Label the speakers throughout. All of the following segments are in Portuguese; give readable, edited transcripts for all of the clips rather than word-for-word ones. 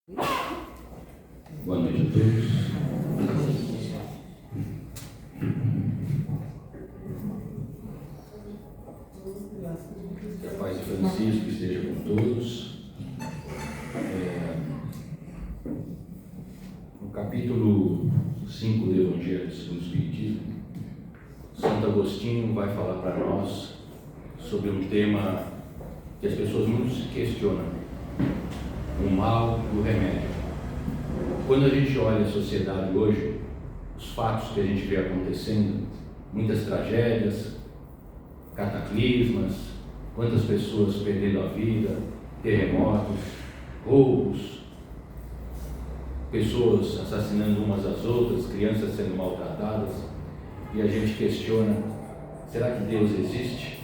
Speaker 1: Boa noite a todos. Que a paz de Francisco esteja com todos. No capítulo 5 do Evangelho segundo o Espiritismo, Santo Agostinho vai falar para nós sobre um tema que as pessoas muito se questionam: o mal e o remédio. Quando a gente olha a sociedade hoje, os fatos que a gente vê acontecendo, muitas tragédias, cataclismas, quantas pessoas perdendo a vida, terremotos, roubos, pessoas assassinando umas às outras, crianças sendo maltratadas, e a gente questiona: será que Deus existe?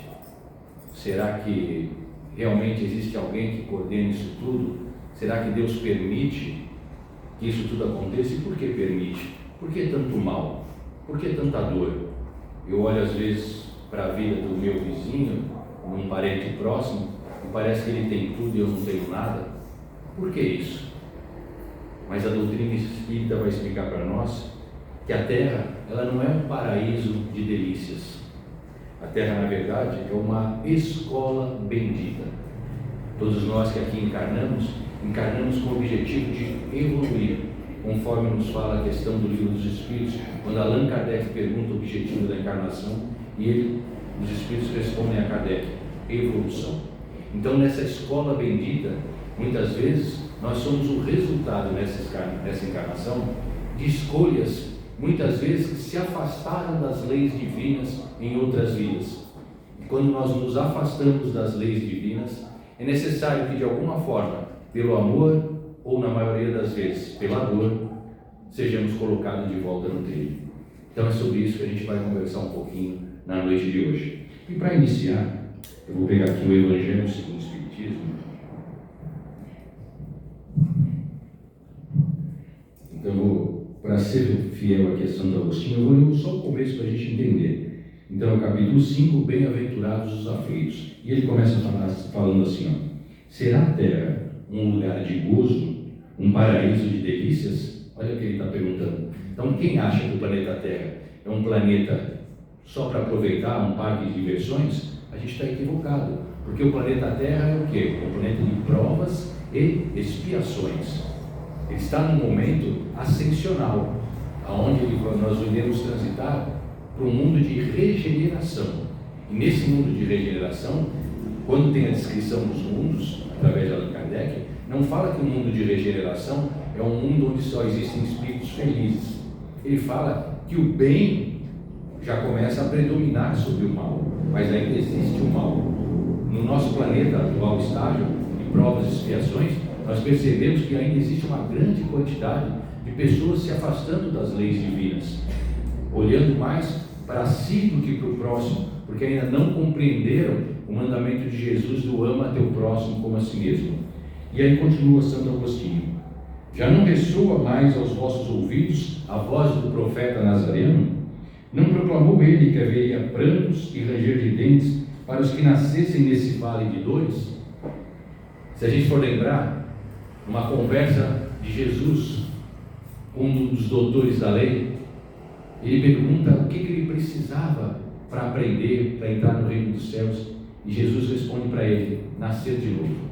Speaker 1: Será que realmente existe alguém que coordena isso tudo? Será que Deus permite que isso tudo aconteça? E por que permite? Por que tanto mal? Por que tanta dor? Eu olho às vezes para a vida do meu vizinho, um parente próximo, e parece que ele tem tudo e eu não tenho nada. Por que isso? Mas a doutrina espírita vai explicar para nós que a Terra, ela não é um paraíso de delícias. A Terra, na verdade, é uma escola bendita. Todos nós que aqui encarnamos com o objetivo de evoluir, conforme nos fala a questão do Livro dos Espíritos, quando Allan Kardec pergunta o objetivo da encarnação, e os Espíritos respondem a Kardec: evolução. Então, nessa escola bendita, muitas vezes, nós somos o resultado nessa encarnação de escolhas, muitas vezes, que se afastaram das leis divinas em outras vidas. E quando nós nos afastamos das leis divinas, é necessário que, de alguma forma, pelo amor, ou na maioria das vezes pela dor, sejamos colocados de volta no trilho. Então é sobre isso que a gente vai conversar um pouquinho na noite de hoje. E para iniciar, eu vou pegar aqui o Evangelho segundo o Espiritismo. Então, para ser fiel aqui a Santo Agostinho, eu vou ler só o começo para a gente entender. Então, no capítulo 5, bem-aventurados os aflitos. E ele começa falando assim: ó: será a terra um lugar de gozo, um paraíso de delícias? Olha o que ele está perguntando. Então, quem acha que o planeta Terra é um planeta só para aproveitar, um parque de diversões? A gente está equivocado, porque o planeta Terra é o quê? É um planeta de provas e expiações. Ele está num momento ascensional, onde nós iremos transitar para um mundo de regeneração. E nesse mundo de regeneração, quando tem a descrição dos mundos, através de Allan Kardec, não fala que o mundo de regeneração é um mundo onde só existem espíritos felizes. Ele fala que o bem já começa a predominar sobre o mal, mas ainda existe o mal. No nosso planeta, atual estágio de provas e expiações, nós percebemos que ainda existe uma grande quantidade de pessoas se afastando das leis divinas, olhando mais para si do que para o próximo, porque ainda não compreenderam o mandamento de Jesus do ama teu próximo como a si mesmo. E aí continua Santo Agostinho: já não ressoa mais aos vossos ouvidos a voz do profeta Nazareno? Não proclamou ele que haveria prantos e ranger de dentes para os que nascessem nesse vale de dores? Se a gente for lembrar, uma conversa de Jesus com um dos doutores da lei, ele pergunta o que ele precisava para aprender, para entrar no reino dos céus, e Jesus responde para ele: nascer de novo.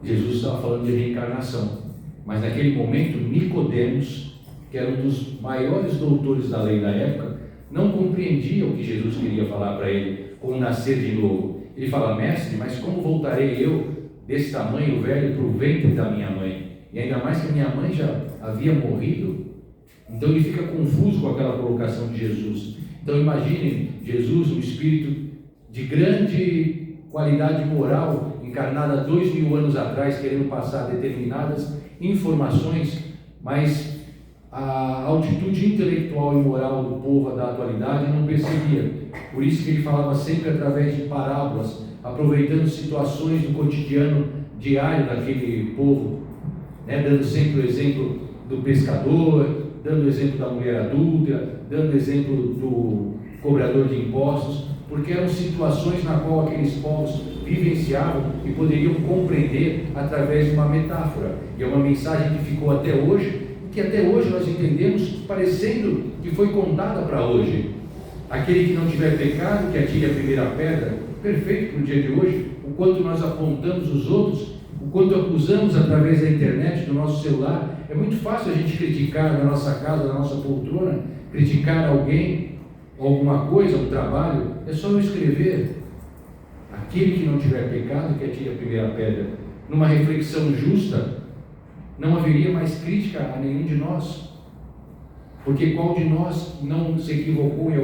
Speaker 1: Jesus estava falando de reencarnação, mas naquele momento Nicodemos, que era um dos maiores doutores da lei da época, não compreendia o que Jesus queria falar para ele, como nascer de novo. Ele fala: mestre, mas como voltarei eu desse tamanho velho para o ventre da minha mãe? E ainda mais que a minha mãe já havia morrido. Então ele fica confuso com aquela colocação de Jesus. Então imaginem Jesus, um espírito de grande qualidade moral, encarnado há 2000 anos atrás, querendo passar determinadas informações, mas a altitude intelectual e moral do povo da atualidade não percebia. Por isso que ele falava sempre através de parábolas, aproveitando situações do cotidiano diário daquele povo, dando sempre o exemplo do pescador, dando o exemplo da mulher adúltera, dando o exemplo do cobrador de impostos, porque eram situações na qual aqueles povos vivenciavam e poderiam compreender através de uma metáfora. E é uma mensagem que ficou até hoje, que até hoje nós entendemos parecendo que foi contada para hoje. Aquele que não tiver pecado, que atire a primeira pedra. Perfeito para o dia de hoje. O quanto nós apontamos os outros, o quanto acusamos através da internet, do nosso celular. É muito fácil a gente criticar na nossa casa, na nossa poltrona, criticar alguém, alguma coisa, um trabalho. É só eu escrever: aquele que não tiver pecado, que atire a primeira pedra. Numa reflexão justa, não haveria mais crítica a nenhum de nós, porque qual de nós não se equivocou em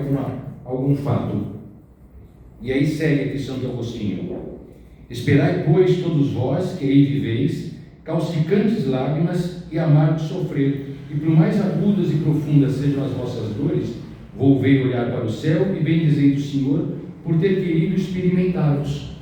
Speaker 1: algum fato? E aí segue aqui Santo Agostinho: esperai, pois, todos vós que aí viveis, causticante lágrimas e amargo sofrer, e por mais agudas e profundas sejam as vossas dores, volvei olhar para o céu e bendizei o Senhor por ter querido experimentá-los.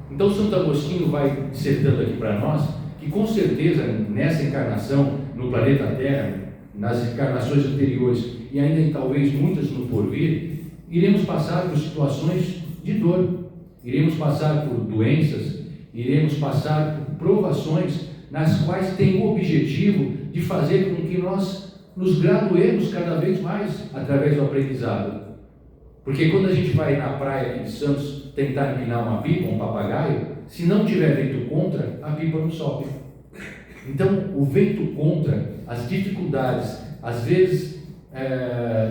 Speaker 1: Então Santo Agostinho vai dissertando aqui para nós que com certeza nessa encarnação no planeta Terra, nas encarnações anteriores e ainda em talvez muitas no porvir, iremos passar por situações de dor, iremos passar por doenças, iremos passar por provações nas quais tem o objetivo de fazer com que nós nos graduemos cada vez mais através do aprendizado. Porque quando a gente vai na praia aqui de Santos tentar empinar uma pipa, um papagaio, se não tiver vento contra, a pipa não sobe. Então, o vento contra, as dificuldades, às vezes,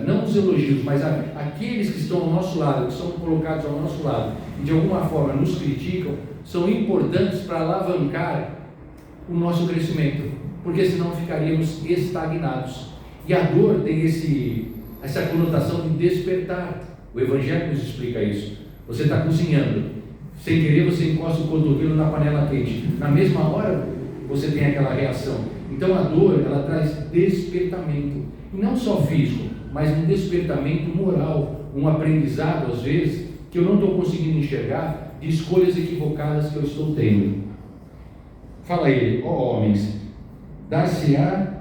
Speaker 1: não os elogios, mas aqueles que estão ao nosso lado, que são colocados ao nosso lado, e de alguma forma nos criticam, são importantes para alavancar o nosso crescimento, porque senão ficaríamos estagnados. E a dor tem essa conotação de despertar. O Evangelho nos explica isso. Você está cozinhando, sem querer você encosta o cotovelo na panela quente, na mesma hora você tem aquela reação. Então a dor, ela traz despertamento, e não só físico, mas um despertamento moral, um aprendizado às vezes que eu não estou conseguindo enxergar, de escolhas equivocadas que eu estou tendo. Fala ele: ó homens, dar-se-á,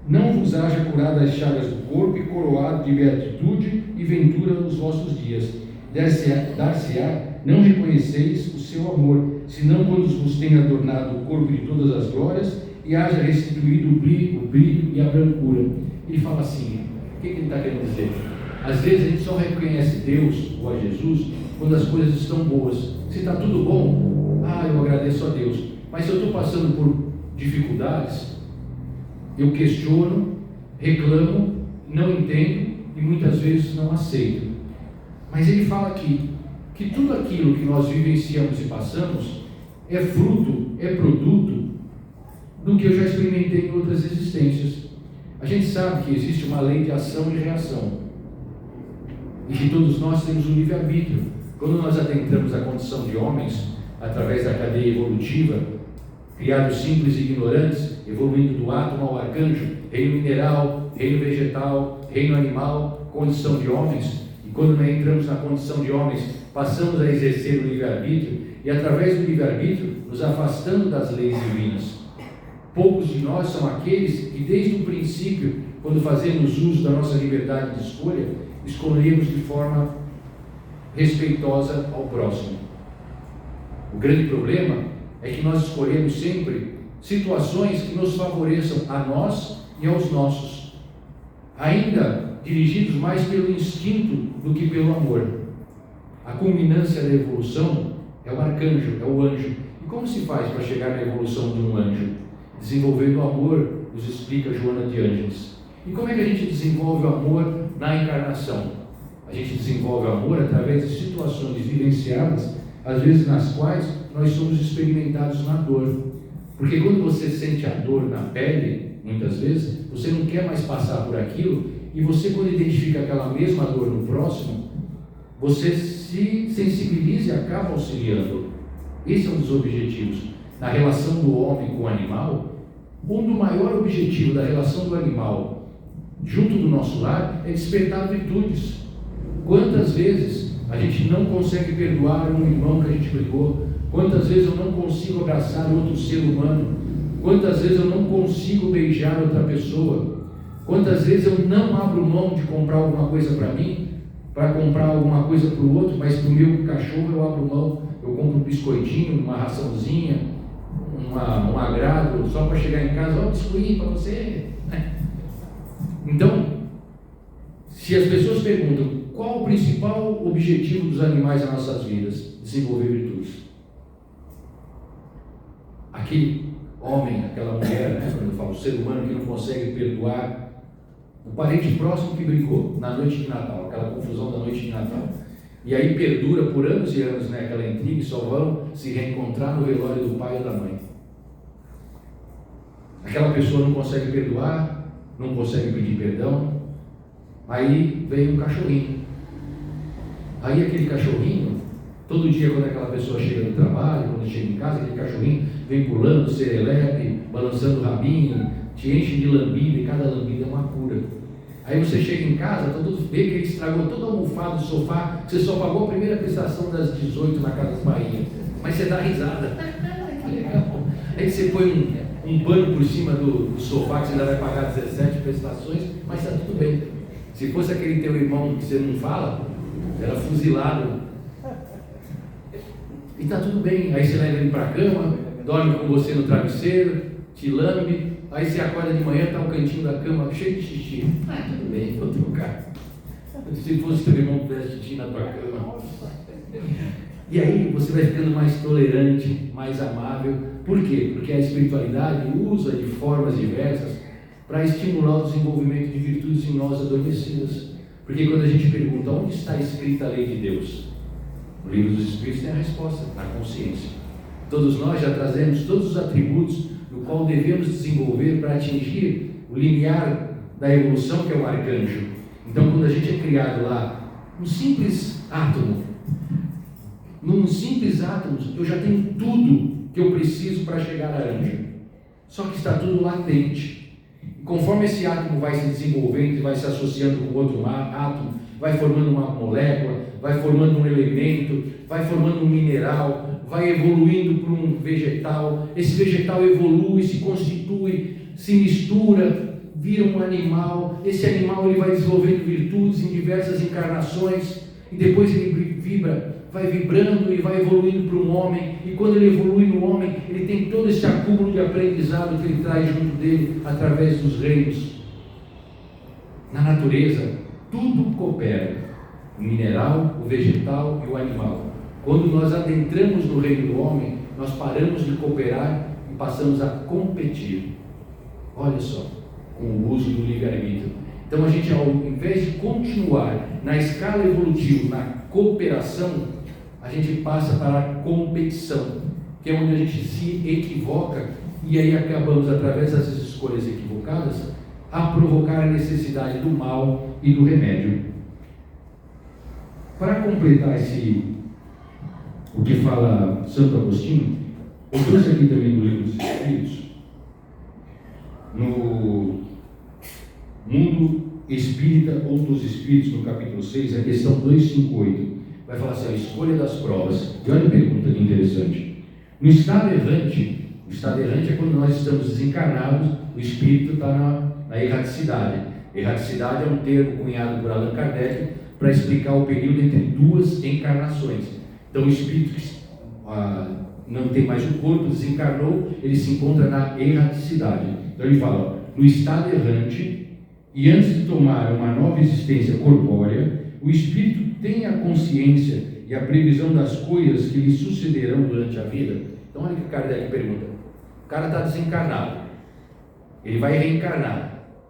Speaker 1: não vos haja curado as chagas do corpo e coroado de beatitude e ventura nos vossos dias. Dar-se-á, não reconheceis o seu amor, senão quando vos tenha adornado o corpo de todas as glórias e haja restituído o brilho e a brancura. Ele fala assim: o que ele está querendo dizer? Às vezes a gente só reconhece Deus ou a Jesus quando as coisas estão boas. Se está tudo bom, eu agradeço a Deus. Mas se eu estou passando por dificuldades, eu questiono, reclamo, não entendo e muitas vezes não aceito. Mas ele fala aqui que tudo aquilo que nós vivenciamos e passamos é fruto, é produto do que eu já experimentei em outras existências. A gente sabe que existe uma lei de ação e reação, e que todos nós temos um livre-arbítrio. Quando nós adentramos a condição de homens, através da cadeia evolutiva, criados simples e ignorantes, evoluindo do átomo ao arcanjo, reino mineral, reino vegetal, reino animal, condição de homens. E quando nós entramos na condição de homens, passamos a exercer o livre-arbítrio, e através do livre-arbítrio, nos afastando das leis divinas. Poucos de nós são aqueles que desde o princípio, quando fazemos uso da nossa liberdade de escolha, escolhemos de forma respeitosa ao próximo. O grande problema é que nós escolhemos sempre situações que nos favoreçam a nós e aos nossos, ainda dirigidos mais pelo instinto do que pelo amor. A culminância da evolução é o arcanjo, é o anjo. E como se faz para chegar na evolução de um anjo? Desenvolvendo o amor, nos explica Joana de Ângeles. E como é que a gente desenvolve o amor na encarnação? A gente desenvolve o amor através de situações vivenciadas, às vezes nas quais nós somos experimentados na dor. Porque quando você sente a dor na pele, muitas vezes, você não quer mais passar por aquilo, e você, quando identifica aquela mesma dor no próximo, você se sensibiliza e acaba auxiliando. Esse é um dos objetivos. Na relação do homem com o animal, um do maior objetivo da relação do animal junto do nosso lar é despertar virtudes. Quantas vezes a gente não consegue perdoar um irmão que a gente brigou? Quantas vezes eu não consigo abraçar outro ser humano? Quantas vezes eu não consigo beijar outra pessoa? Quantas vezes eu não abro mão de comprar alguma coisa para mim, para comprar alguma coisa para o outro, mas para o meu cachorro eu abro mão, eu compro um biscoitinho, uma raçãozinha, um agrado, só para chegar em casa, ó, biscoito para você. Então, se as pessoas perguntam qual o principal objetivo dos animais nas nossas vidas, desenvolver virtudes. Aquele homem, aquela mulher, quando eu falo ser humano que não consegue perdoar o parente próximo que brigou na noite de Natal, aquela confusão da noite de Natal. E aí perdura por anos e anos, aquela intriga, e só vão se reencontrar no velório do pai ou da mãe. Aquela pessoa não consegue perdoar, não consegue pedir perdão. Aí vem um cachorrinho. Aí aquele cachorrinho, todo dia quando aquela pessoa chega do trabalho, quando chega em casa, aquele cachorrinho vem pulando, serelepe, balançando o rabinho, te enche de lambida, e cada lambida é uma cura. Aí você chega em casa, vê que ele estragou todo o almofado do sofá, você só pagou a primeira prestação das 18 na Casa das Bahia, mas você dá risada. Que legal. Aí você põe um pano por cima do sofá, que você ainda vai pagar 17 prestações, mas está tudo bem. Se fosse aquele teu irmão que você não fala, era fuzilado. E está tudo bem. Aí você leva ele para a cama, dorme com você no travesseiro, te lambe. Aí você acorda de manhã, está o cantinho da cama cheio de xixi. Tudo bem, vou trocar. Se fosse teu irmão que fizesse xixi na tua cama. E aí você vai ficando mais tolerante, mais amável. Por quê? Porque a espiritualidade usa de formas diversas para estimular o desenvolvimento de virtudes em nós adormecidas. Porque quando a gente pergunta onde está escrita a lei de Deus, no livro dos Espíritos tem a resposta, na consciência. Todos nós já trazemos todos os atributos no qual devemos desenvolver para atingir o limiar da evolução, que é o arcanjo. Então, quando a gente é criado lá, num simples átomo, eu já tenho tudo que eu preciso para chegar a anjo. Só que está tudo latente. E conforme esse átomo vai se desenvolvendo e vai se associando com outro átomo, vai formando uma molécula, vai formando um elemento, vai formando um mineral, vai evoluindo para um vegetal. Esse vegetal evolui, se constitui, se mistura, vira um animal. Esse animal ele vai desenvolvendo virtudes em diversas encarnações e depois ele vai vibrando e vai evoluindo para um homem. E quando ele evolui no homem, ele tem todo esse acúmulo de aprendizado que ele traz junto dele através dos reinos. Na natureza, tudo coopera. O mineral, o vegetal e o animal. Quando nós adentramos no reino do homem, nós paramos de cooperar e passamos a competir. Olha só, com o uso do livre-arbítrio. Então a gente, ao invés de continuar na escala evolutiva, na cooperação, a gente passa para a competição, que é onde a gente se equivoca e aí acabamos, através dessas escolhas equivocadas, a provocar a necessidade do mal e do remédio. Para completar o que fala Santo Agostinho, eu trouxe aqui também no livro dos Espíritos, no Mundo Espírita ou dos Espíritos, no capítulo 6, a questão 258, vai falar assim, a escolha das provas. E olha a pergunta que interessante. No estado errante, o estado errante é quando nós estamos desencarnados, o espírito está na erraticidade. Erraticidade é um termo cunhado por Allan Kardec para explicar o período entre duas encarnações. Então o espírito que não tem mais o corpo, desencarnou, ele se encontra na erraticidade. Então ele fala, no estado errante, e antes de tomar uma nova existência corpórea, o espírito tem a consciência e a previsão das coisas que lhe sucederão durante a vida. Então olha o que Kardec pergunta. O cara está desencarnado, ele vai reencarnar.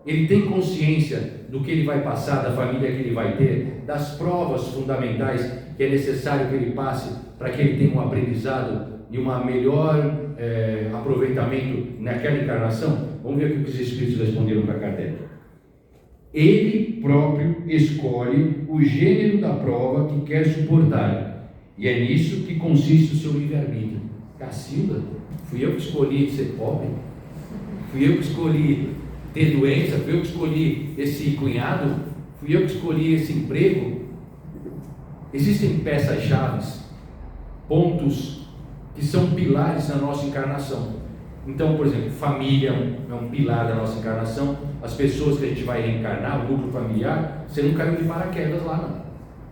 Speaker 1: Ele tem consciência do que ele vai passar, da família que ele vai ter, das provas fundamentais que é necessário que ele passe para que ele tenha um aprendizado e um melhor aproveitamento naquela encarnação? Vamos ver o que os Espíritos responderam para Kardec. Ele próprio escolhe o gênero da prova que quer suportar, e é nisso que consiste o seu livre-arbítrio. Cacilda, fui eu que escolhi ser pobre? Fui eu que escolhi ter doença? Fui eu que escolhi esse cunhado? Fui eu que escolhi esse emprego? Existem peças-chave, pontos que são pilares na nossa encarnação. Então, por exemplo, família é um pilar da nossa encarnação. As pessoas que a gente vai reencarnar, o núcleo familiar, você não caiu de paraquedas lá, não.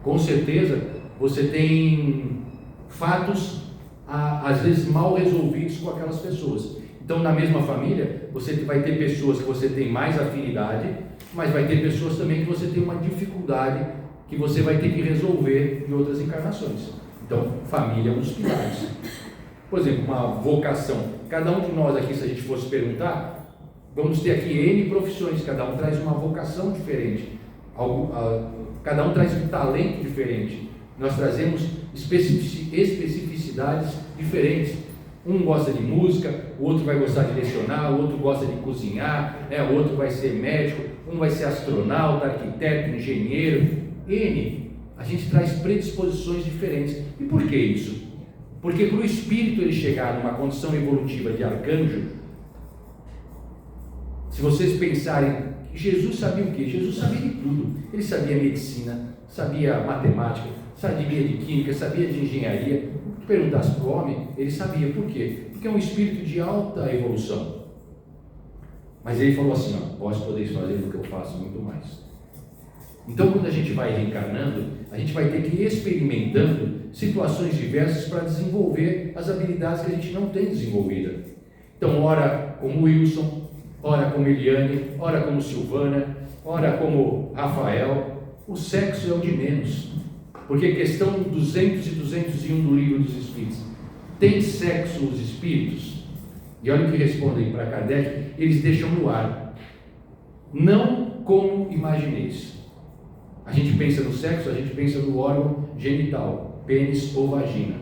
Speaker 1: Com certeza, você tem fatos, às vezes, mal resolvidos com aquelas pessoas. Então, na mesma família, você vai ter pessoas que você tem mais afinidade, mas vai ter pessoas também que você tem uma dificuldade que você vai ter que resolver em outras encarnações. Então, família é um dos pilares. Por exemplo, uma vocação. Cada um de nós aqui, se a gente fosse perguntar, vamos ter aqui N profissões, cada um traz uma vocação diferente, cada um traz um talento diferente. Nós trazemos especificidades diferentes. Um gosta de música, o outro vai gostar de lecionar, o outro gosta de cozinhar, o outro vai ser médico, um vai ser astronauta, arquiteto, engenheiro. A gente traz predisposições diferentes. E por que isso? Porque para o espírito ele chegar numa condição evolutiva de arcanjo, se vocês pensarem, Jesus sabia o quê? Jesus sabia de tudo. Ele sabia medicina, sabia matemática, sabia de química, sabia de engenharia. Se perguntasse para o homem, ele sabia. Por quê? Porque é um espírito de alta evolução. Mas ele falou assim, vós podeis fazer o que eu faço, muito mais. Então, quando a gente vai reencarnando, a gente vai ter que ir experimentando situações diversas para desenvolver as habilidades que a gente não tem desenvolvida. Então, ora como Wilson, ora como Eliane, ora como Silvana, ora como Rafael. O sexo é o de menos. Porque questão 200 e 201 do Livro dos Espíritos. Tem sexo os espíritos? E olha o que respondem para Kardec, eles deixam no ar. Não como imagineis. A gente pensa no sexo, a gente pensa no órgão genital, pênis ou vagina.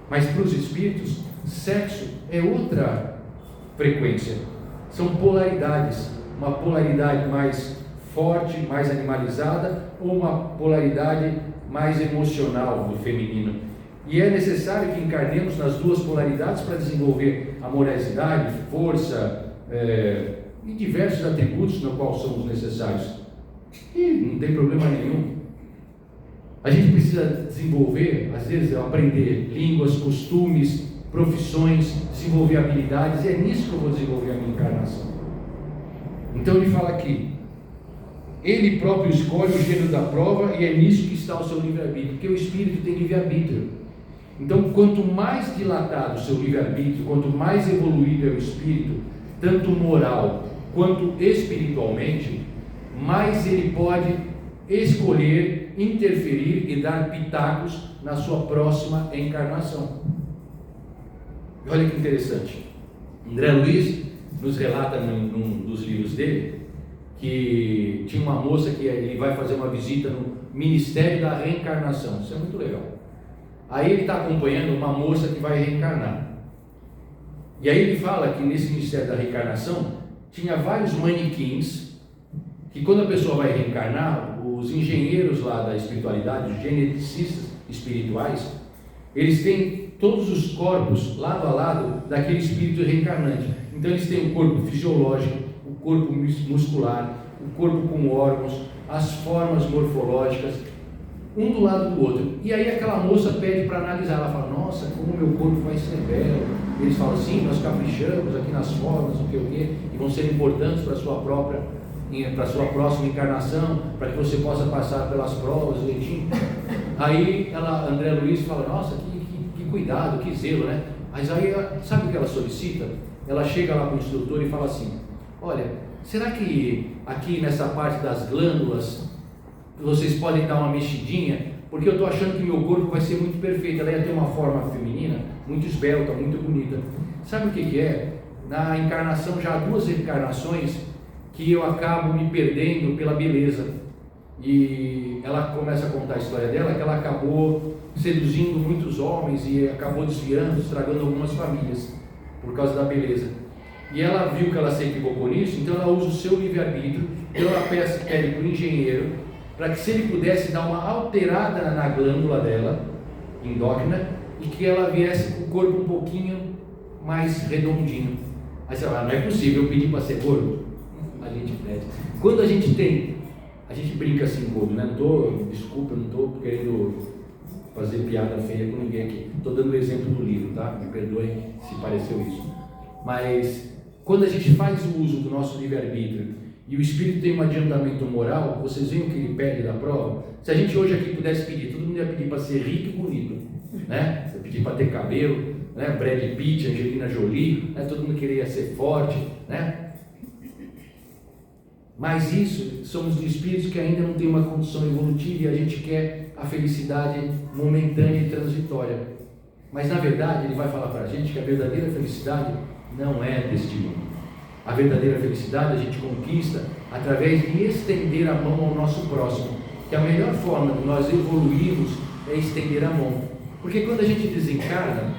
Speaker 1: Mas para os espíritos, sexo é outra frequência. São polaridades. Uma polaridade mais forte, mais animalizada, ou uma polaridade mais emocional do feminino. E é necessário que encarnemos nas duas polaridades para desenvolver amorosidade, força e diversos atributos no qual somos necessários. E não tem problema nenhum. A gente precisa desenvolver, às vezes, aprender línguas, costumes, profissões, desenvolver habilidades, e é nisso que eu vou desenvolver a minha encarnação. Então ele fala aqui, ele próprio escolhe o gênero da prova, e é nisso que está o seu livre-arbítrio, porque o espírito tem livre-arbítrio. Então, quanto mais dilatado o seu livre-arbítrio, quanto mais evoluído é o espírito, tanto moral quanto espiritualmente, mais ele pode escolher, interferir e dar pitacos na sua próxima encarnação. Olha que interessante. André Luiz nos relata num dos livros dele que tinha uma moça que ele vai fazer uma visita no Ministério da Reencarnação. Isso é muito legal. Aí ele está acompanhando uma moça que vai reencarnar. E aí ele fala que nesse Ministério da Reencarnação tinha vários manequins que quando a pessoa vai reencarnar, os engenheiros lá da espiritualidade, os geneticistas espirituais, eles têm todos os corpos lado a lado daquele espírito reencarnante. Então eles têm o corpo fisiológico, o corpo muscular, o corpo com órgãos, as formas morfológicas, um do lado do outro. E aí aquela moça pede para analisar, ela fala, nossa, como meu corpo vai ser belo. Eles falam, sim, nós caprichamos aqui nas formas, o que, e vão ser importantes para a sua próxima encarnação, para que você possa passar pelas provas, direitinho. Aí André Luiz fala, nossa, que cuidado, que zelo, né? Mas aí, sabe o que ela solicita? Ela chega lá para o instrutor e fala assim, olha, será que aqui nessa parte das glândulas vocês podem dar uma mexidinha? Porque eu estou achando que meu corpo vai ser muito perfeito. Ela ia ter uma forma feminina muito esbelta, muito bonita. Sabe o que é? Na encarnação, já há 2 encarnações que eu acabo me perdendo pela beleza. E ela começa a contar a história dela, que ela acabou seduzindo muitos homens e acabou desviando, estragando algumas famílias por causa da beleza. E ela viu que ela se equivocou nisso, então ela usa o seu livre-arbítrio, então ela pede para o engenheiro, para que se ele pudesse dar uma alterada na glândula dela, endócrina, e que ela viesse com o corpo um pouquinho mais redondinho. Aí você fala, não é possível eu pedir para ser gordo? A gente pede. Quando a gente brinca assim, gordo, né? Desculpa, eu não estou querendo fazer piada feia com ninguém aqui. Estou dando o exemplo do livro, tá? Me perdoem se pareceu isso. Mas quando a gente faz o uso do nosso livre-arbítrio e o espírito tem um adiantamento moral, vocês veem o que ele pede da prova? Se a gente hoje aqui pudesse pedir, todo mundo ia pedir para ser rico e bonito, né? Ia pedir para ter cabelo, né? Brad Pitt, Angelina Jolie, né? Todo mundo queria ser forte, né? Mas isso, somos do espírito que ainda não tem uma condição evolutiva e a gente quer a felicidade momentânea e transitória. Mas na verdade ele vai falar para a gente que a verdadeira felicidade não é deste mundo. A verdadeira felicidade a gente conquista através de estender a mão ao nosso próximo, que a melhor forma de nós evoluirmos é estender a mão. Porque quando a gente desencarna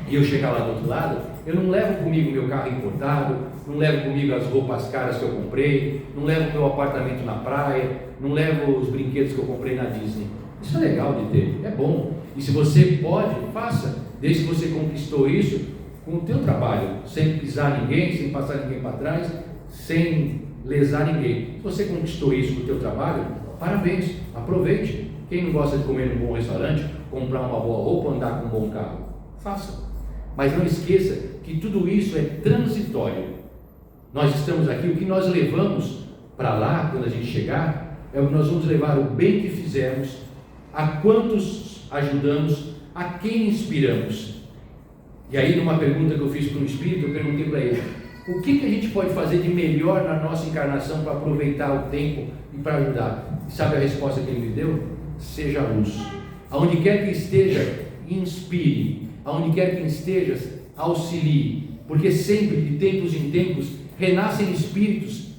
Speaker 1: e eu chegar lá do outro lado, eu não levo comigo meu carro importado, não levo comigo as roupas caras que eu comprei, não levo meu apartamento na praia, não levo os brinquedos que eu comprei na Disney. Isso é legal de ter, é bom. E se você pode, faça, desde que você conquistou isso com o teu trabalho, sem pisar ninguém, sem passar ninguém para trás, sem lesar ninguém. Se você conquistou isso com o teu trabalho, parabéns, aproveite. Quem não gosta de comer num bom restaurante, comprar uma boa roupa, andar com um bom carro, faça. Mas não esqueça que tudo isso é transitório. Nós estamos aqui, o que nós levamos para lá, quando a gente chegar, é o que nós vamos levar o bem que fizemos, a quantos ajudamos, a quem inspiramos. E aí, numa pergunta que eu fiz para um espírito, eu perguntei para ele: o que a gente pode fazer de melhor na nossa encarnação para aproveitar o tempo e para ajudar? E sabe a resposta que ele me deu? Seja luz. Aonde quer que esteja, inspire. Aonde quer que estejas, auxilie. Porque sempre, de tempos em tempos, renascem espíritos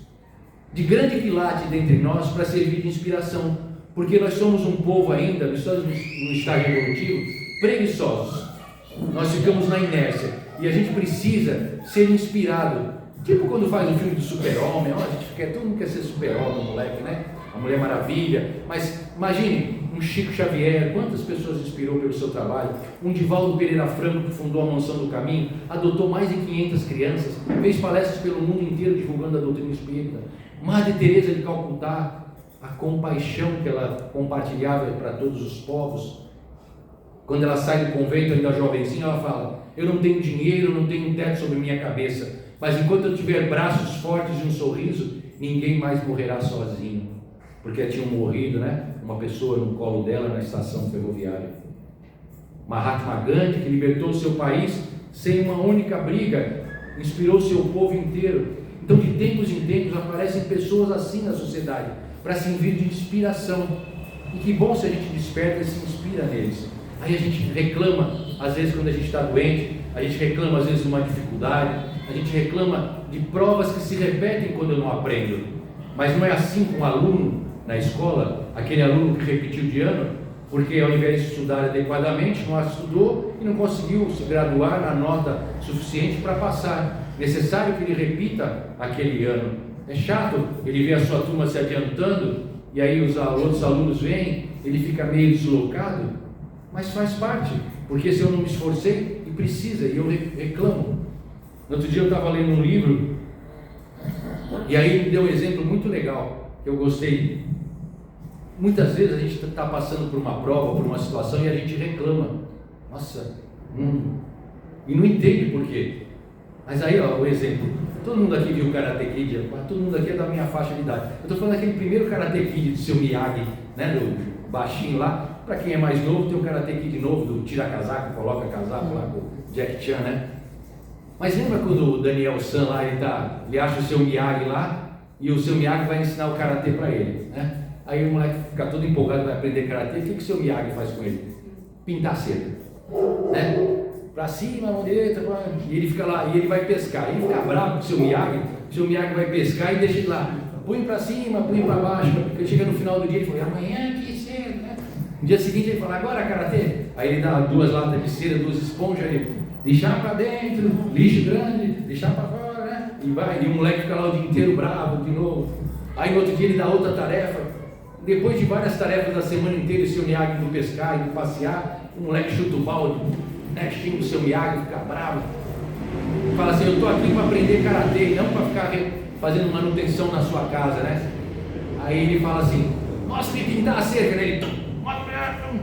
Speaker 1: de grande quilate dentre nós para servir de inspiração. Porque nós somos um povo ainda, nós estamos no estágio evolutivo, preguiçosos. Nós ficamos na inércia e a gente precisa ser inspirado. Tipo quando faz um filme do super-homem, todo mundo quer ser super-homem, moleque, né? A Mulher Maravilha. Mas imagine um Chico Xavier, quantas pessoas inspirou pelo seu trabalho? Um Divaldo Pereira Franco, que fundou a Mansão do Caminho, adotou mais de 500 crianças, fez palestras pelo mundo inteiro divulgando a doutrina espírita. Madre Teresa de Calcutá, a compaixão que ela compartilhava para todos os povos. Quando ela sai do convento, ainda jovenzinha, ela fala: eu não tenho dinheiro, não tenho um teto sobre minha cabeça, mas enquanto eu tiver braços fortes e um sorriso, ninguém mais morrerá sozinho. Porque tinham morrido, né? Uma pessoa no colo dela na estação ferroviária. Mahatma Gandhi, que libertou o seu país sem uma única briga, inspirou o seu povo inteiro. Então, de tempos em tempos, aparecem pessoas assim na sociedade, para servir de inspiração. E que bom se a gente desperta e se inspira neles. Aí a gente reclama, às vezes, quando a gente está doente, a gente reclama, às vezes, de uma dificuldade, a gente reclama de provas que se repetem quando eu não aprendo. Mas não é assim com um aluno na escola, aquele aluno que repetiu de ano, porque ao invés de estudar adequadamente, não estudou e não conseguiu se graduar na nota suficiente para passar. Necessário que ele repita aquele ano. É chato ele ver a sua turma se adiantando e aí os outros alunos vêm, ele fica meio deslocado, mas faz parte, porque se eu não me esforcei, e precisa, e eu reclamo. No outro dia eu estava lendo um livro e aí ele me deu um exemplo muito legal, que eu gostei. Muitas vezes a gente está passando por uma prova, por uma situação, e a gente reclama. Nossa, e não entende por quê. Mas aí, ó, o exemplo. Todo mundo aqui viu o Karate Kid, todo mundo aqui é da minha faixa de idade. Eu estou falando daquele primeiro Karate Kid do seu Miyagi, né, do baixinho lá. Para quem é mais novo, tem o Karate Kid novo, do tira casaco, coloca casaco lá com o Jack Chan, né? Mas lembra quando o Daniel San lá, ele acha o seu Miyagi lá, e o seu Miyagi vai ensinar o Karate para ele, né? Aí o moleque fica todo empolgado, vai aprender Karate. O que o seu Miyagi faz com ele? Pintar cerca, né? Para cima, mão direita, e ele fica lá, e ele vai pescar. Ele fica bravo com o seu Miyagi vai pescar e deixa ele lá. Põe para cima, põe para baixo, porque chega no final do dia e fala: amanhã que cedo, né? No dia seguinte ele fala: agora Karatê. Aí ele dá 2 latas de cera, 2 esponjas, ele lixar para dentro, lixo grande, lixar para fora, né? E o moleque fica lá o dia inteiro bravo de novo. Aí no outro dia ele dá outra tarefa. Depois de várias tarefas da semana inteira, o seu Miyagi indo pescar, indo passear, o moleque chuta o balde, né, xinga o seu Miyagi, fica bravo. Fala assim: eu estou aqui para aprender Karatê, não para ficar fazendo manutenção na sua casa, né? Aí ele fala assim: mostra me pintar a cerca, né? Ele,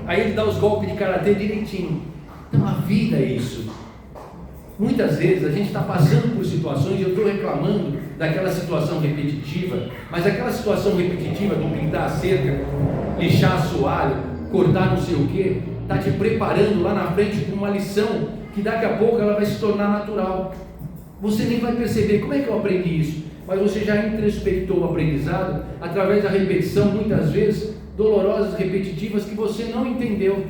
Speaker 1: aí ele dá os golpes de Karatê direitinho. Então a vida é isso. Muitas vezes a gente está passando por situações e eu estou reclamando daquela situação repetitiva, mas aquela situação repetitiva do pintar a cerca, lixar assoalho, cortar não sei o que, está te preparando lá na frente para uma lição que daqui a pouco ela vai se tornar natural. Você nem vai perceber como é que eu aprendi isso, mas você já introspectou o aprendizado através da repetição, muitas vezes dolorosas, repetitivas, que você não entendeu,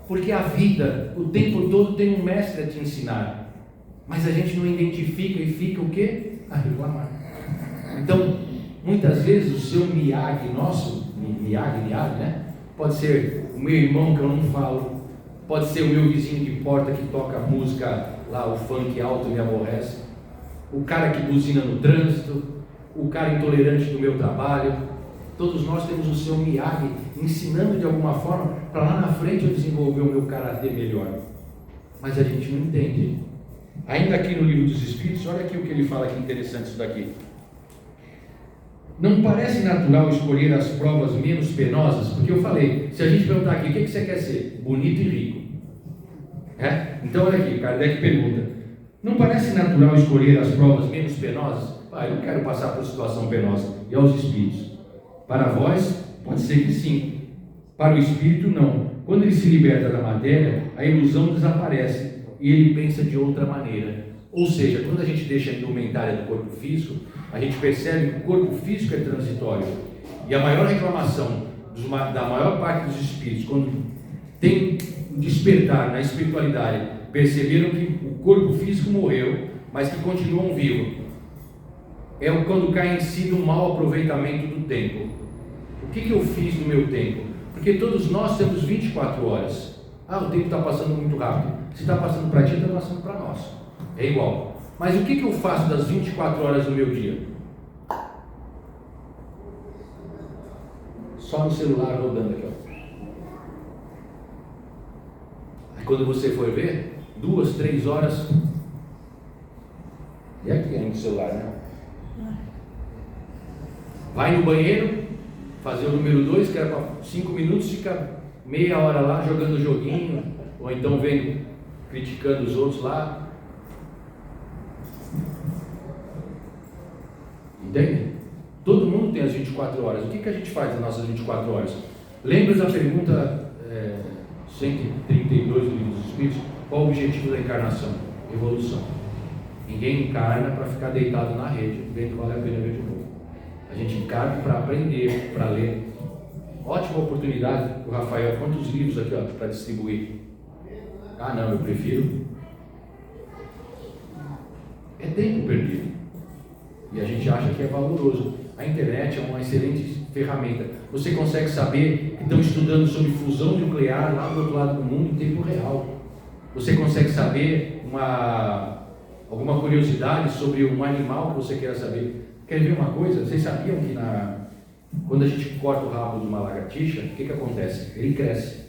Speaker 1: porque a vida o tempo todo tem um mestre a te ensinar. Mas a gente não identifica e fica o quê? A reclamar. Então, muitas vezes o seu Miyagi nosso, Miyagi, né? Pode ser o meu irmão que eu não falo, pode ser o meu vizinho de porta que toca música lá, o funk alto me aborrece, o cara que buzina no trânsito, o cara intolerante do meu trabalho. Todos nós temos o seu Miyagi ensinando de alguma forma para lá na frente eu desenvolver o meu caráter melhor. Mas a gente não entende. Ainda aqui no Livro dos Espíritos, olha aqui o que ele fala, que interessante isso daqui. Não parece natural escolher as provas menos penosas? Porque eu falei, se a gente perguntar aqui, o que você quer ser? Bonito e rico. Então olha aqui, Kardec pergunta, não parece natural escolher as provas menos penosas? Eu não quero passar por situação penosa. E aos espíritos? Para vós, pode ser que sim. Para o espírito, não. Quando ele se liberta da matéria, a ilusão desaparece e ele pensa de outra maneira. Ou seja, quando a gente deixa a indumentária do corpo físico, a gente percebe que o corpo físico é transitório. E a maior reclamação da maior parte dos espíritos, quando tem despertar na espiritualidade, perceberam que o corpo físico morreu, mas que continuam vivos, é quando cai em si do mau aproveitamento do tempo. O que eu fiz no meu tempo? Porque todos nós temos 24 horas. O tempo está passando muito rápido. Se está passando para ti, está passando para nós. É igual. Mas o que eu faço das 24 horas do meu dia? Só no celular rodando aqui, ó. Aí quando você for ver, 2, 3 horas. E aqui no celular, né? Vai no banheiro, fazer o número 2, que era para 5 minutos, fica meia hora lá jogando joguinho, ou então vendo, criticando os outros lá. Entende? Todo mundo tem as 24 horas. O que a gente faz nas nossas 24 horas? Lembra da pergunta 132 do Livro dos Espíritos? Qual o objetivo da encarnação? Evolução. Ninguém encarna para ficar deitado na rede, vendo vale a pena ver de novo. A gente encarna para aprender, para ler. Ótima oportunidade para o Rafael. Quantos livros aqui para distribuir? Não, eu prefiro. É tempo perdido. E a gente acha que é valoroso. A internet é uma excelente ferramenta. Você consegue saber que estão estudando sobre fusão nuclear lá do outro lado do mundo em tempo real. Você consegue saber alguma curiosidade sobre um animal que você queira saber. Quer ver uma coisa? Vocês sabiam que quando a gente corta o rabo de uma lagartixa, o que acontece? Ele cresce.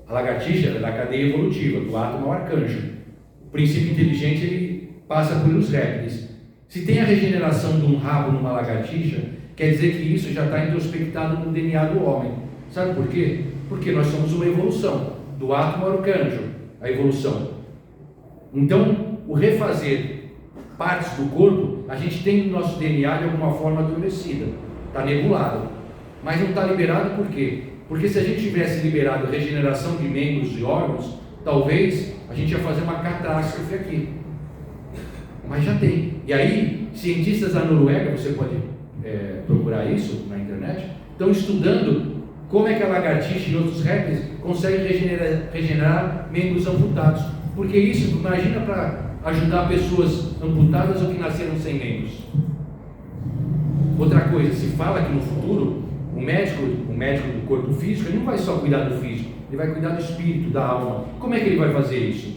Speaker 1: A lagartixa é da cadeia evolutiva, do átomo ao arcanjo. O princípio inteligente ele passa pelos répteis. Se tem a regeneração de um rabo numa lagartixa, quer dizer que isso já está introspectado no DNA do homem. Sabe por quê? Porque nós somos uma evolução, do átomo ao arcanjo, a evolução. Então, o refazer partes do corpo, a gente tem no nosso DNA de alguma forma adormecida, está nebulado, mas não está liberado por quê? Porque se a gente tivesse liberado a regeneração de membros e órgãos, talvez a gente ia fazer uma catástrofe aqui, mas já tem. E aí, cientistas da Noruega, você pode procurar isso na internet, estão estudando como é que a lagartixa e outros répteis conseguem regenerar membros amputados, porque isso, imagina, para ajudar pessoas amputadas ou que nasceram sem membros. Outra coisa, se fala que no futuro o médico do corpo físico, ele não vai só cuidar do físico, ele vai cuidar do espírito, da alma. Como é que ele vai fazer isso?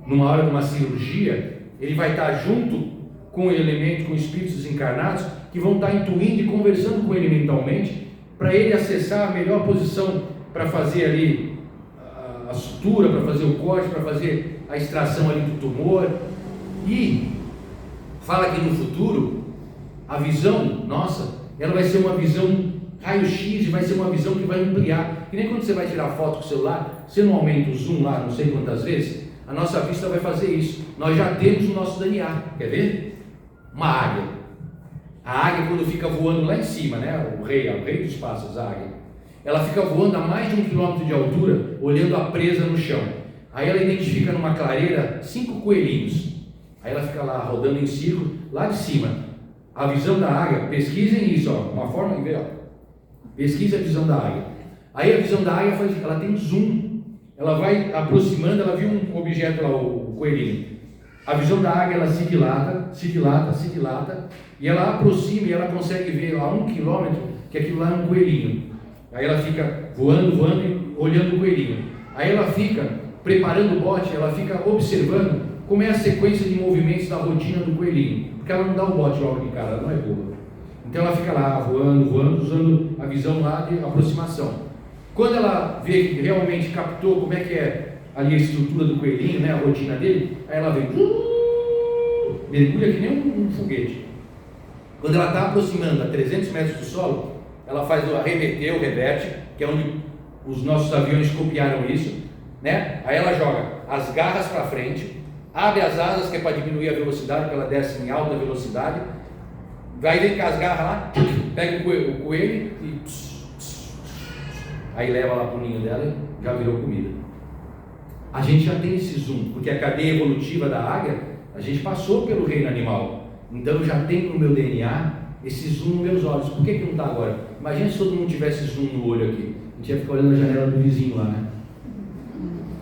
Speaker 1: Numa hora de uma cirurgia, ele vai estar junto com o elemento, com espíritos encarnados, que vão estar intuindo e conversando com ele mentalmente, para ele acessar a melhor posição para fazer ali a sutura, para fazer o corte, para fazer a extração ali do tumor. E fala que no futuro a visão nossa, ela vai ser uma visão raio-x, vai ser uma visão que vai ampliar. Que nem quando você vai tirar foto com o celular, você não aumenta o zoom lá não sei quantas vezes, a nossa vista vai fazer isso. Nós já temos o nosso DNA, quer ver? Uma águia. A águia, quando fica voando lá em cima, né? O rei dos pássaros, a águia, ela fica voando a mais de 1 quilômetro de altura, olhando a presa no chão. Aí ela identifica numa clareira 5 coelhinhos. Aí ela fica lá rodando em círculo, lá de cima. A visão da águia, pesquisem isso, ó, uma forma de ver, ó. Pesquisa a visão da águia. Aí a visão da águia ela tem zoom. Ela vai aproximando, ela viu um objeto lá, o coelhinho. A visão da águia, ela se dilata, e ela aproxima e ela consegue ver a 1 quilômetro que aquilo lá é um coelhinho. Aí ela fica voando e olhando o coelhinho. Aí ela fica preparando o bote, ela fica observando como é a sequência de movimentos da rotina do coelhinho. Porque ela não dá o bote logo de cara, ela não é boa. Então ela fica lá voando, usando a visão lá de aproximação. Quando ela vê que realmente captou como é que é ali a estrutura do coelhinho, né, a rotina dele, aí ela vem, mergulha que nem um foguete. Quando ela está aproximando a 300 metros do solo, ela faz o arremeter, o reverte, que é onde os nossos aviões copiaram isso, né? Aí ela joga as garras para frente, abre as asas, que é para diminuir a velocidade, porque ela desce em alta velocidade, vai vem com as garras lá, pega o coelho e aí leva lá para o ninho dela e já virou comida. A gente já tem esse zoom, porque a cadeia evolutiva da águia, a gente passou pelo reino animal. Então eu já tenho no meu DNA esse zoom nos meus olhos. Por que não está agora? Imagina se todo mundo tivesse zoom no olho aqui. A gente ia ficar olhando a janela do vizinho lá, né?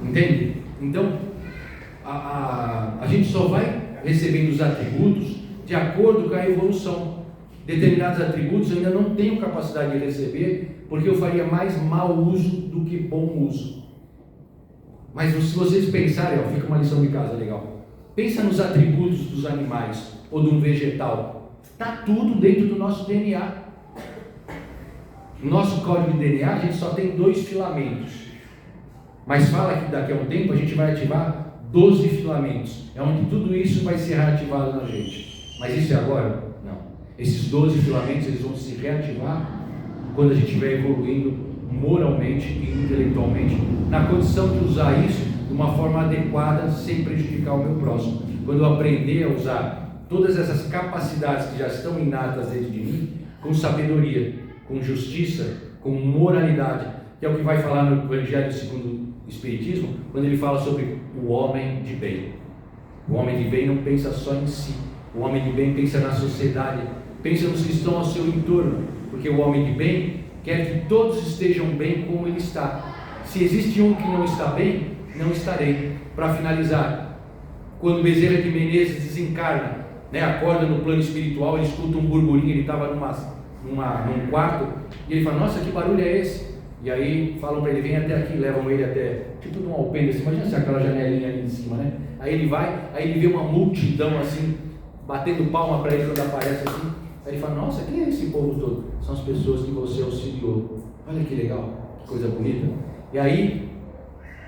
Speaker 1: Entende? Então, a gente só vai recebendo os atributos de acordo com a evolução. Determinados atributos eu ainda não tenho capacidade de receber, porque eu faria mais mau uso do que bom uso. Mas se vocês pensarem, ó, fica uma lição de casa legal. Pensa nos atributos dos animais ou de um vegetal. Está tudo dentro do nosso DNA. No nosso código de DNA a gente só tem 2 filamentos. Mas fala que daqui a um tempo a gente vai ativar 12 filamentos. É onde tudo isso vai ser reativado na gente. Mas isso é agora? Não. Esses 12 filamentos eles vão se reativar quando a gente estiver evoluindo moralmente e intelectualmente, na condição de usar isso de uma forma adequada, sem prejudicar o meu próximo. Quando eu aprender a usar todas essas capacidades que já estão inatas dentro de mim, com sabedoria, com justiça, com moralidade, que é o que vai falar no Evangelho segundo o Espiritismo, quando ele fala sobre o homem de bem. O homem de bem não pensa só em si, o homem de bem pensa na sociedade, pensa nos que estão ao seu entorno, porque o homem de bem quer que todos estejam bem como ele está. Se existe um que não está bem, não estarei. Para finalizar, quando Bezerra de Menezes desencarna, né, acorda no plano espiritual, ele escuta um burburinho, ele estava num quarto, e ele fala, nossa, que barulho é esse? E aí falam para ele, vem até aqui, levam ele até, tipo de um alpendre assim, imagina se aquela janelinha ali em cima, né? Aí ele vai, aí ele vê uma multidão assim, batendo palma para ele quando aparece assim. Aí ele fala, nossa, quem é esse povo todo? São as pessoas que você auxiliou. Olha que legal, que coisa bonita. E aí,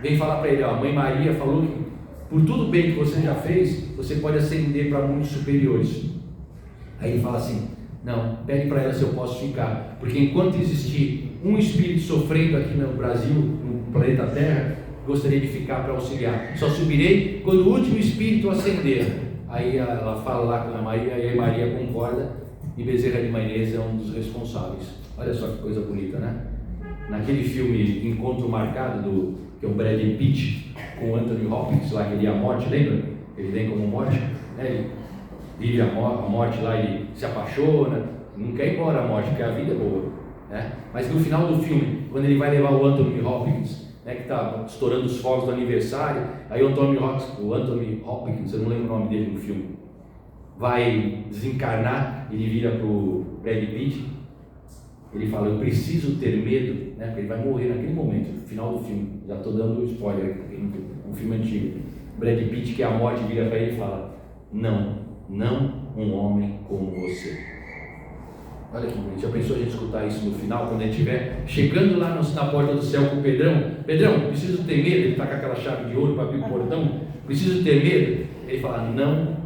Speaker 1: vem falar para ele, ó, a mãe Maria falou que por tudo bem que você já fez, você pode ascender para mundos superiores. Aí ele fala assim, não, pede para ela se eu posso ficar, porque enquanto existir um espírito sofrendo aqui no Brasil, no planeta Terra, gostaria de ficar para auxiliar. Só subirei quando o último espírito ascender. Aí ela fala lá com a Maria, e a Maria concorda, e Bezerra de Menezes é um dos responsáveis. Olha só que coisa bonita, né? Naquele filme Encontro Marcado, que é o Brad Pitt com o Anthony Hopkins, lá que ele é a morte, lembra? Ele vem como morte, né? Ele vive a morte lá, ele se apaixona, não quer ir embora a morte, porque a vida é boa, né? Mas no final do filme, quando ele vai levar o Anthony Hopkins, né, que está estourando os fogos do aniversário, aí o Anthony Hopkins, eu não lembro o nome dele no filme, vai desencarnar, ele vira para o Brad Pitt, ele fala, eu preciso ter medo, né, porque ele vai morrer naquele momento, no final do filme, já estou dando spoiler, um filme antigo. Brad Pitt, que é a morte, vira para ele e fala, não um homem como você. Olha que bonito, já pensou a gente escutar isso no final, quando ele estiver chegando lá na porta do céu com o Pedrão, preciso ter medo, ele está com aquela chave de ouro para abrir o portão, preciso ter medo, ele fala, não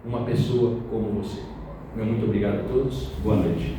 Speaker 1: uma pessoa como você. Meu muito obrigado a todos, boa noite.